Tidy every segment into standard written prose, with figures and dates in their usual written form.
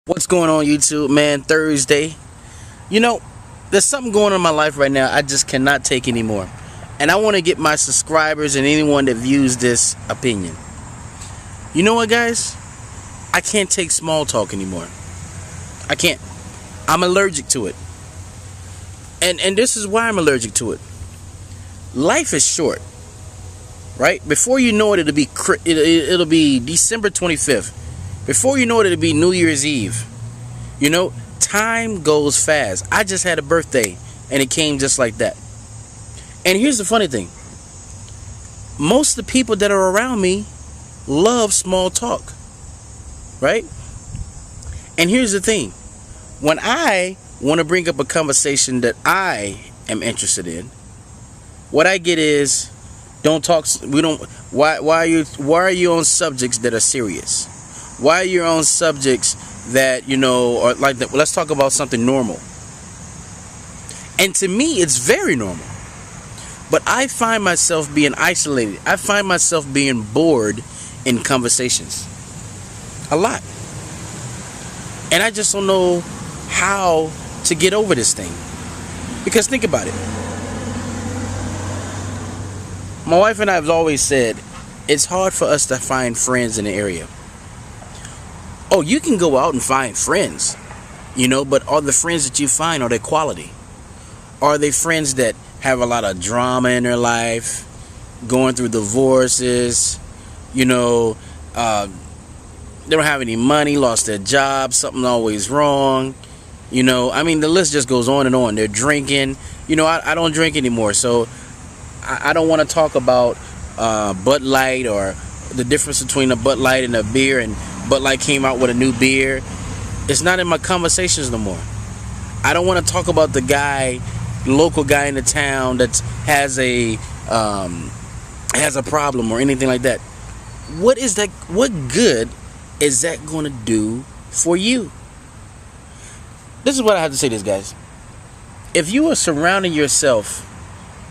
What's going on, YouTube, man? Thursday. You know, there's something going on in my life right now I just cannot take anymore. And I want to get my subscribers and anyone that views this opinion. You know what, guys? I can't take small talk anymore. I can't. I'm allergic to it. And this is why I'm allergic to it. Life is short, right? Before you know it, it'll be December 25th. Before you know it, it'll be New Year's Eve. You know, time goes fast. I just had a birthday, and it came just like that. And here's the funny thing. Most of the people that are around me love small talk, right? And here's the thing. When I want to bring up a conversation that I am interested in, what I get is, why are you on subjects that are serious? Why are you on subjects that, or like that? Let's talk about something normal. And to me, it's very normal. But I find myself being isolated. I find myself being bored in conversations. A lot. And I just don't know how to get over this thing. Because think about it. My wife and I have always said, it's hard for us to find friends in the area. Oh, you can go out and find friends, but are the friends that you find, are they quality? Are they friends that have a lot of drama in their life, going through divorces, they don't have any money, lost their job, something always wrong, the list just goes on and on. They're drinking, I don't drink anymore, so I don't want to talk about Bud Light or the difference between a Bud Light and a beer, and Bud Light came out with a new beer. It's not in my conversations no more. I don't want to talk about the local guy in the town that has a problem or anything like that. What is that? What good is that going to do for you? This is what I have to say to this, guys. If you are surrounding yourself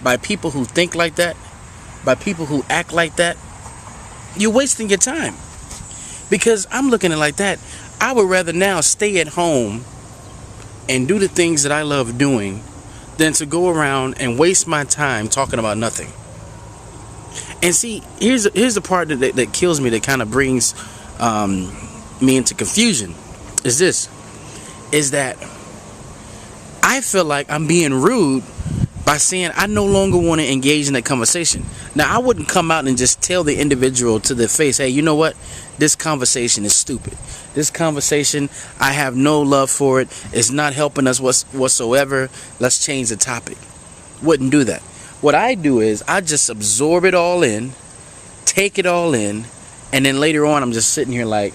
by people who think like that, by people who act like that, you're wasting your time. Because I'm looking at it like that. I would rather now stay at home and do the things that I love doing than to go around and waste my time talking about nothing. And see, here's the part that kills me, that kind of brings me into confusion, is that I feel like I'm being rude by saying I no longer want to engage in that conversation. Now, I wouldn't come out and just tell the individual to their face, hey, you know what? This conversation is stupid. This conversation, I have no love for it. It's not helping us whatsoever. Let's change the topic. Wouldn't do that. What I do is I just absorb it all in, take it all in, and then later on I'm just sitting here like,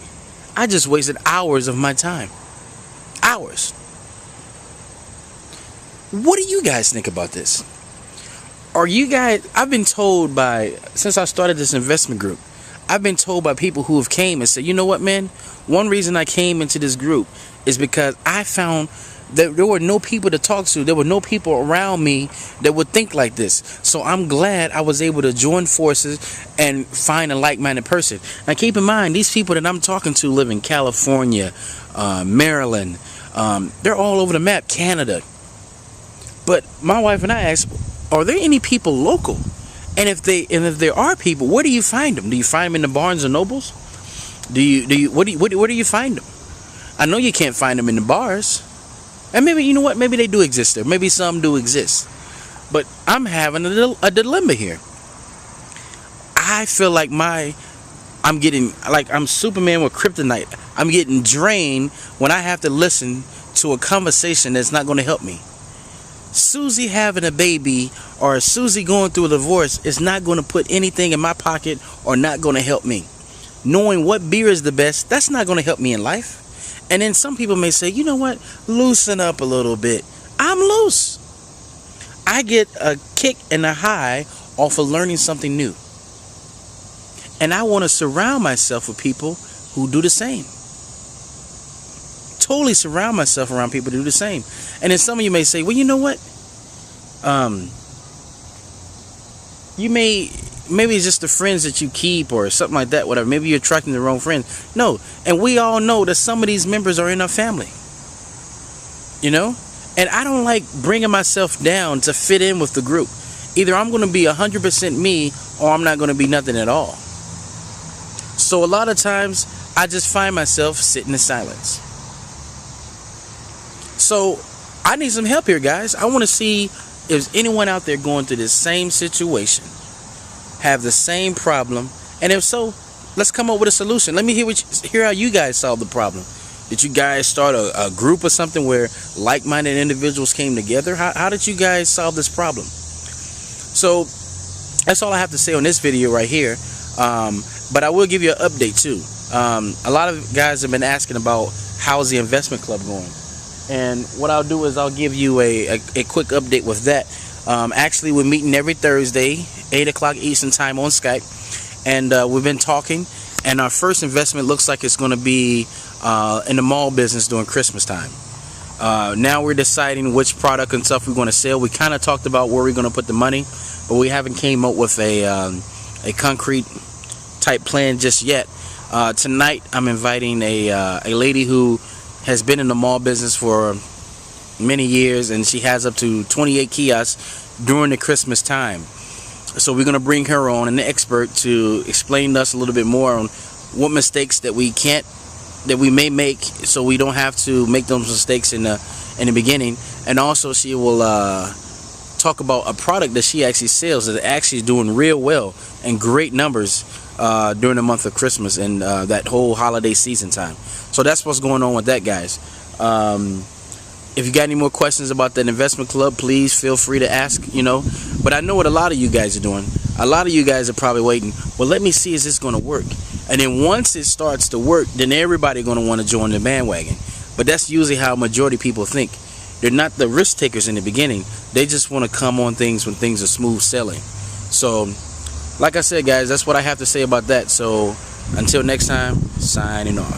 I just wasted hours of my time. Hours. What do you guys think about this? I've been told since I started this investment group, I've been told by people who have came and said, you know what, man? One reason I came into this group is because I found that there were no people to talk to. There were no people around me that would think like this. So I'm glad I was able to join forces and find a like-minded person. Now, keep in mind, these people that I'm talking to live in California, Maryland. They're all over the map, Canada. But my wife and I asked, are there any people local? And if there are people, where do you find them? Do you find them in the Barnes and Nobles? Where do you find them? I know you can't find them in the bars. And maybe, you know what? Maybe they do exist there. Maybe some do exist. But I'm having a dilemma here. I feel like I'm Superman with kryptonite. I'm getting drained when I have to listen to a conversation that's not going to help me. Susie having a baby or Susie going through a divorce is not going to put anything in my pocket or not going to help me. Knowing what beer is the best, that's not going to help me in life. And then some people may say, you know what, loosen up a little bit. I'm loose. I get a kick and a high off of learning something new. And I want to surround myself with people who do the same. Totally surround myself around people who do the same. And then some of you may say, well, you know what? You may maybe it's just the friends that you keep or something like that, whatever. Maybe you're attracting the wrong friends. No, and we all know that some of these members are in our family, you know. And I don't like bringing myself down to fit in with the group. Either I'm going to be 100% me, or I'm not going to be nothing at all. So a lot of times I just find myself sitting in silence. So I need some help here, guys. I want to see if there's anyone out there going through this same situation, have the same problem, and if so, let's come up with a solution. Let me hear how you guys solve the problem. Did you guys start a group or something where like-minded individuals came together? How did you guys solve this problem? So that's all I have to say on this video right here. But I will give you an update too. A lot of guys have been asking about how's the investment club going. And what I'll do is I'll give you a quick update with that. Actually, we're meeting every Thursday, 8 o'clock Eastern time on Skype. And we've been talking. And our first investment looks like it's going to be in the mall business during Christmas time. Now we're deciding which product and stuff we're going to sell. We kind of talked about where we're going to put the money, but we haven't came up with a concrete type plan just yet. Tonight I'm inviting a lady who has been in the mall business for many years, and she has up to 28 kiosks during the Christmas time. So we're going to bring her on, an expert, to explain to us a little bit more on what mistakes that we may make, so we don't have to make those mistakes in the beginning. And also she will talk about a product that she actually sells that actually is doing real well and great numbers during the month of Christmas and that whole holiday season time. So that's what's going on with that, guys. If you got any more questions about that investment club, please feel free to ask, you know. But I know what a lot of you guys are doing. A lot of you guys are probably waiting, well, let me see, is this going to work? And then once it starts to work, then everybody going to want to join the bandwagon. But that's usually how majority of people think. They're not the risk takers in the beginning. They just want to come on things when things are smooth selling. So, like I said, guys, that's what I have to say about that. So, until next time, signing off.